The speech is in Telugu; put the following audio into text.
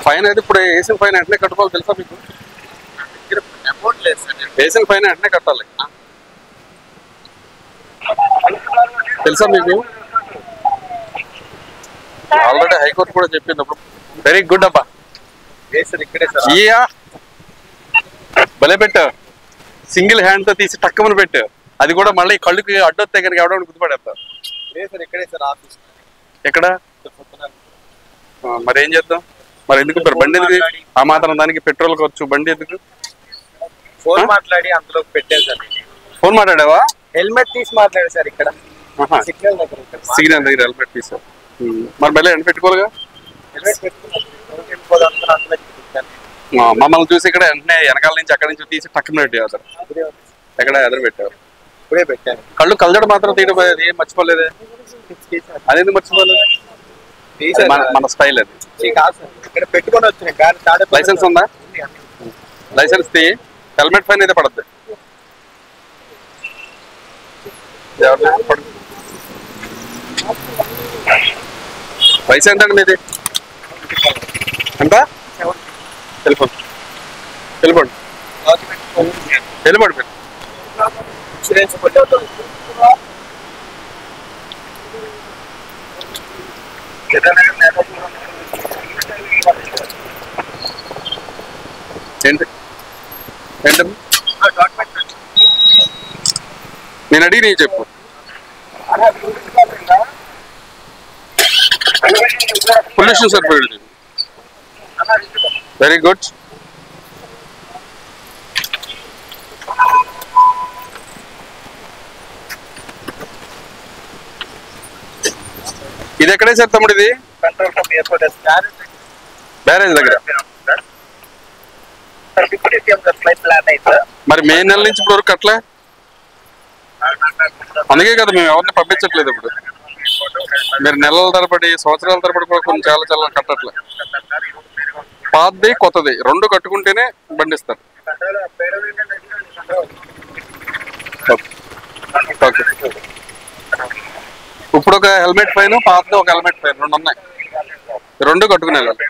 ఫైన్ అయితే ఇప్పుడు వేసిన ఫైన్ వెంటనే కట్టుకోవాలి తెలుసా మీకు? అమౌంట్ లేదు సార్. వేసిన ఫైన్ వెంటనే కట్టాలి తెలుసా మీకు? ఆల్రెడీ హైకోర్టు కూడా చెప్పింది అప్పుడు. వెరీ గుడ్ అబ్బా. ఇక్కడే సార్. ఇయా భలే పెట్టావు. సింగిల్ హ్యాండ్ తో తీసి టక్కుమని పెట్టావు. అది కూడా మళ్ళీ కళ్ళుకి అడ్డొత్తే కనుక ఎవడో గుర్తుపడేస్తావు. ఇక్కడే సార్ ఆఫీస్. ఎక్కడ? మరి ఏం చేద్దాం? మరి ఎందుకు బండి ఎందుకు? ఆ మాత్రం దానికి పెట్రోల్ ఖర్చు, బండి ఎందుకు? ఫోన్ మాట్లాడి అందులో పెట్టారు సార్. ఫోన్ మాట్లాడావా? హెల్మెట్ తీసి మాట్లాడారు సార్ ఇక్కడ సిగ్నల్ దగ్గర. సిగ్నల్ దగ్గర హెల్మెట్ తీసావు. మరి మళ్ళీ ఎండ పెట్టుకోరుగా? మమ్మల్ని చూసి ఇక్కడ వెంటనే వెనకాల నుంచి అక్కడి నుంచి తీసి టక్కున పెట్టారు. ఎక్కడ ఎదురు పెట్టారు? ఇప్పుడే పెట్టాను. కళ్ళు కలజడ మాత్రం తీయడం ఏం మర్చిపోలేదే? అదేందుకు మర్చిపోలేదు? మన స్టైల్ అది. ఇక్కడ పెట్టుకొని వచ్చిన లైసెన్స్ ఉందా? లైసెన్స్ తీ. హెల్మెట్ ఫైన్ అయితే పడద్దు. వయసు ఎంతండి మీది? ఎంత? వెళ్ళిపోండి వెళ్ళిపోండి వెళ్ళిపోండి. ఇన్సూరెన్స్ ఏంటి ఏంటమ్మా? నేను అడిగి నీ చెప్పు. Pollution certificate. Very good. ఇది ఎక్కడే సార్ తమ్ముడు? ఇది బ్యారేజ్ దగ్గర. మరి మే నెల నుంచి ఇప్పుడు వరకు కట్టలే. అందుకే కదా మేము ఎవరిని పంపించట్లేదు. ఇప్పుడు మీరు నెలల తరబడి సంవత్సరాల తరబడి కూడా కొన్ని చాలా చాలా కట్టట్లే. పాతది కొత్తది రెండు కట్టుకుంటేనే బండిస్తారు. ఇప్పుడు ఒక హెల్మెట్ ఫైన్, పాతది ఒక హెల్మెట్ ఫైన్, రెండు ఉన్నాయి. రెండు కట్టుకునే లేదండి.